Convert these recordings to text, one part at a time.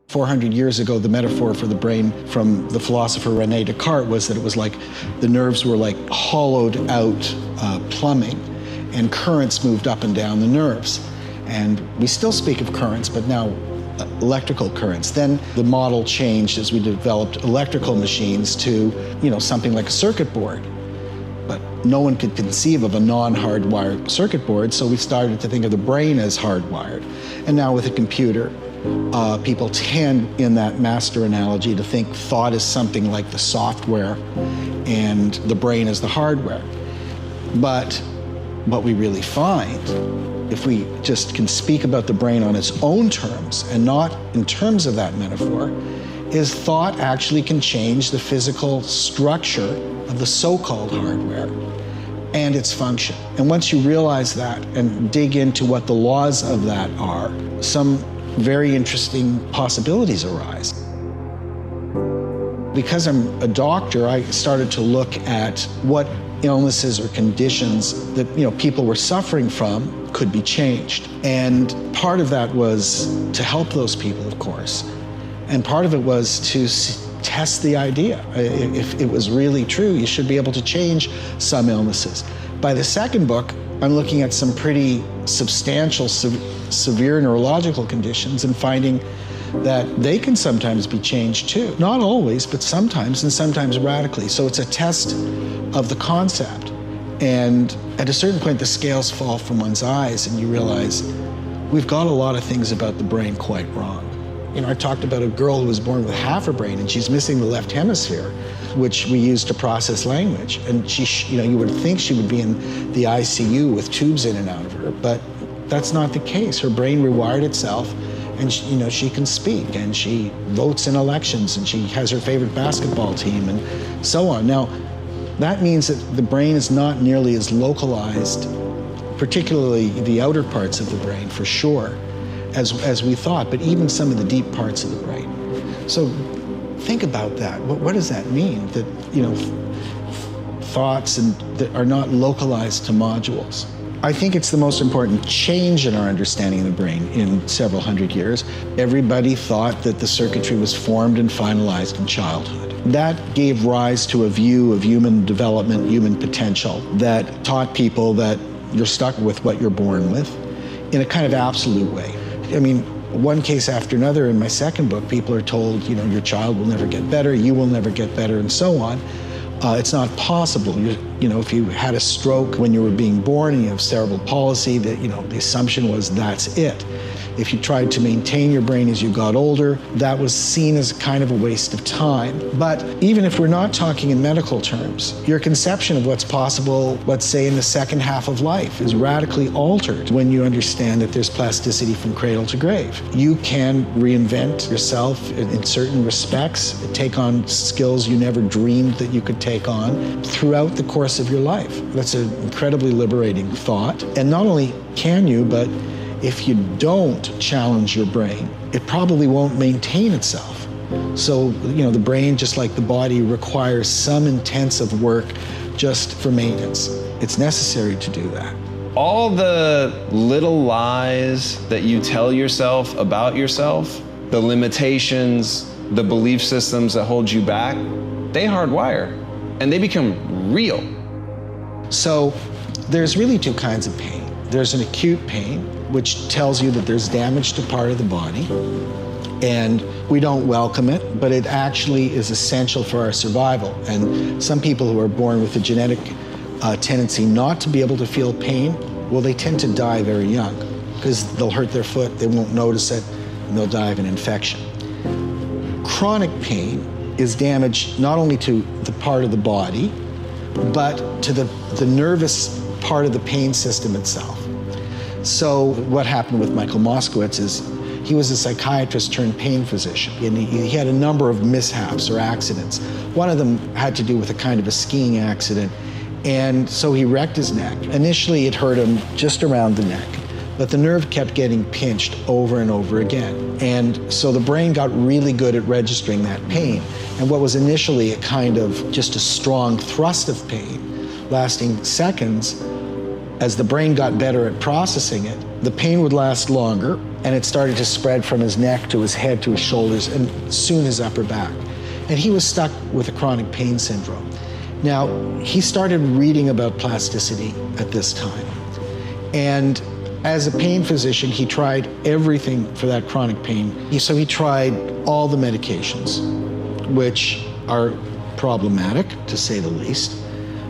400 years ago, the metaphor for the brain from the philosopher René Descartes was that it was like the nerves were like hollowed out plumbing, and currents moved up and down the nerves. And we still speak of currents, but now electrical currents. Then the model changed as we developed electrical machines to, something like a circuit board. But no one could conceive of a non-hardwired circuit board, so we started to think of the brain as hardwired. And now with a computer, people tend, in that master analogy, to think thought is something like the software and the brain is the hardware. But what we really find, if we just can speak about the brain on its own terms and not in terms of that metaphor, is thought actually can change the physical structure of the so-called hardware and its function. And once you realize that and dig into what the laws of that are, some very interesting possibilities arise. Because I'm a doctor, I started to look at what illnesses or conditions that people were suffering from could be changed. And part of that was to help those people, of course. And part of it was to test the idea. If it was really true, you should be able to change some illnesses. By the second book, I'm looking at some pretty substantial, severe neurological conditions and finding that they can sometimes be changed too. Not always, but sometimes, and sometimes radically. So it's a test of the concept. And at a certain point, the scales fall from one's eyes and you realize we've got a lot of things about the brain quite wrong. I talked about a girl who was born with half her brain and she's missing the left hemisphere, which we use to process language. And you would think she would be in the ICU with tubes in and out of her, but that's not the case. Her brain rewired itself, and she can speak, and she votes in elections, and she has her favorite basketball team, and so on. Now, that means that the brain is not nearly as localized, particularly the outer parts of the brain, for sure, as we thought, but even some of the deep parts of the brain. So think about that. What does that mean? That thoughts that are not localized to modules. I think it's the most important change in our understanding of the brain in several hundred years. Everybody thought that the circuitry was formed and finalized in childhood. That gave rise to a view of human development, human potential, that taught people that you're stuck with what you're born with in a kind of absolute way. I mean, one case after another in my second book, people are told, your child will never get better, you will never get better, and so on. It's not possible. If you had a stroke when you were being born and you have cerebral palsy, the assumption was that's it. If you tried to maintain your brain as you got older, that was seen as kind of a waste of time. But even if we're not talking in medical terms, your conception of what's possible, let's say in the second half of life, is radically altered when you understand that there's plasticity from cradle to grave. You can reinvent yourself in certain respects, take on skills you never dreamed that you could take on throughout the course of your life. That's an incredibly liberating thought. And not only can you, but if you don't challenge your brain, it probably won't maintain itself. So, the brain, just like the body, requires some intensive work just for maintenance. It's necessary to do that. All the little lies that you tell yourself about yourself, the limitations, the belief systems that hold you back, they hardwire and they become real. So there's really two kinds of pain. There's an acute pain, which tells you that there's damage to part of the body, and we don't welcome it, but it actually is essential for our survival. And some people who are born with a genetic tendency not to be able to feel pain, well, they tend to die very young because they'll hurt their foot, they won't notice it, and they'll die of an infection. Chronic pain is damage not only to the part of the body, but to the nervous part of the pain system itself. So what happened with Michael Moskowitz is he was a psychiatrist turned pain physician, and he had a number of mishaps or accidents. One of them had to do with a kind of a skiing accident, and so he wrecked his neck. Initially, it hurt him just around the neck, but the nerve kept getting pinched over and over again. And so the brain got really good at registering that pain. And what was initially a kind of just a strong thrust of pain, lasting seconds, as the brain got better at processing it, the pain would last longer, and it started to spread from his neck to his head to his shoulders and soon his upper back. And he was stuck with a chronic pain syndrome. Now, he started reading about plasticity at this time. And as a pain physician, he tried everything for that chronic pain. So he tried all the medications, which are problematic, to say the least.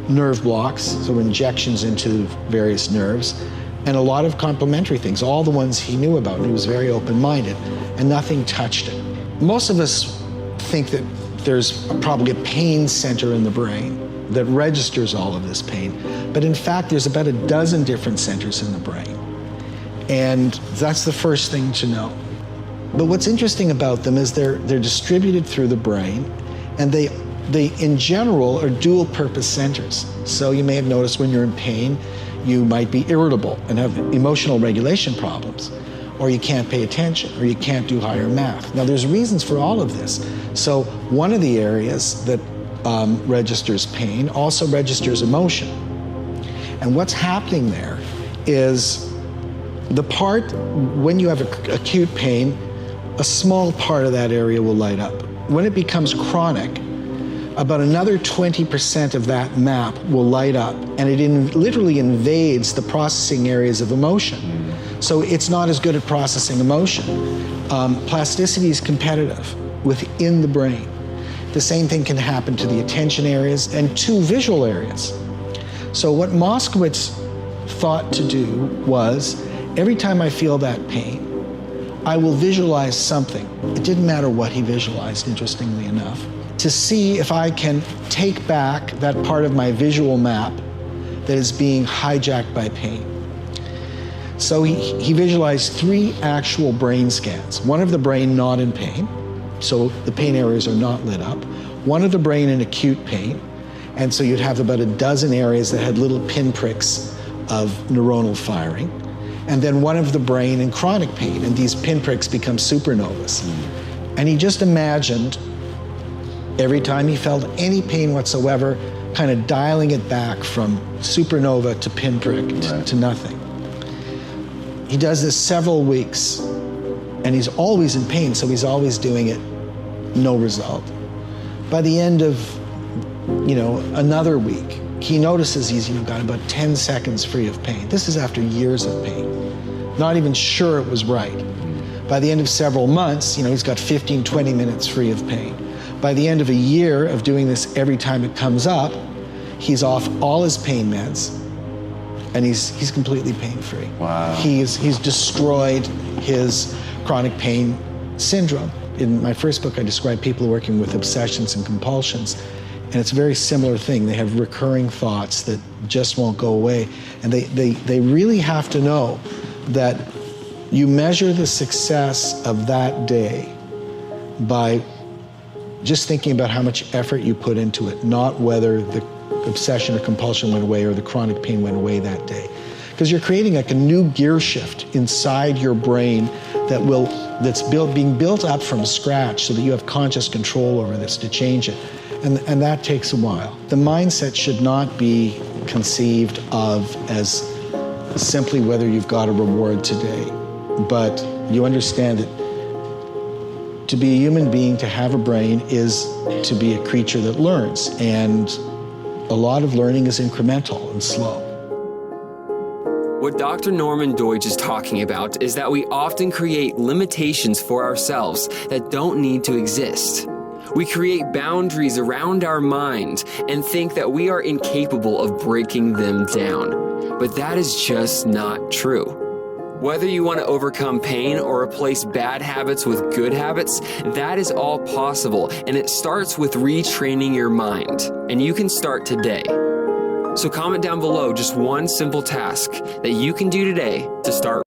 Nerve blocks, so injections into various nerves, and a lot of complementary things, all the ones he knew about. He was very open-minded, and nothing touched it. Most of us think that there's probably a pain center in the brain that registers all of this pain, but in fact, there's about a dozen different centers in the brain. And that's the first thing to know. But what's interesting about them is they're distributed through the brain, and they in general are dual purpose centers. So you may have noticed when you're in pain, you might be irritable and have emotional regulation problems, or you can't pay attention, or you can't do higher math. Now there's reasons for all of this. So one of the areas that registers pain also registers emotion. And what's happening there is the part, when you have acute pain, a small part of that area will light up. When it becomes chronic, about another 20% of that map will light up, and it literally invades the processing areas of emotion. So it's not as good at processing emotion. Plasticity is competitive within the brain. The same thing can happen to the attention areas and to visual areas. So what Moskowitz thought to do was, every time I feel that pain, I will visualize something. It didn't matter what he visualized, interestingly enough, to see if I can take back that part of my visual map that is being hijacked by pain. So he visualized 3 actual brain scans. One of the brain not in pain, so the pain areas are not lit up. One of the brain in acute pain, and so you'd have about a dozen areas that had little pinpricks of neuronal firing. And then one of the brain in chronic pain, and these pinpricks become supernovas. And he just imagined every time he felt any pain whatsoever, kind of dialing it back from supernova to pinprick to nothing. He does this several weeks, and he's always in pain, so he's always doing it, no result. By the end of, another week, he notices he's got about 10 seconds free of pain. This is after years of pain. Not even sure it was right. By the end of several months, he's got 15, 20 minutes free of pain. By the end of a year of doing this every time it comes up, he's off all his pain meds, and he's completely pain-free. Wow. He's destroyed his chronic pain syndrome. In my first book, I describe people working with obsessions and compulsions, and it's a very similar thing. They have recurring thoughts that just won't go away, and they really have to know that you measure the success of that day by just thinking about how much effort you put into it, not whether the obsession or compulsion went away or the chronic pain went away that day. Because you're creating like a new gear shift inside your brain that's being built up from scratch so that you have conscious control over this to change it. And that takes a while. The mindset should not be conceived of as simply whether you've got a reward today, but you understand that to be a human being, to have a brain, is to be a creature that learns. And a lot of learning is incremental and slow. What Dr. Norman Doidge is talking about is that we often create limitations for ourselves that don't need to exist. We create boundaries around our mind and think that we are incapable of breaking them down. But that is just not true. Whether you want to overcome pain or replace bad habits with good habits, that is all possible, and it starts with retraining your mind, and you can start today. So comment down below just one simple task that you can do today to start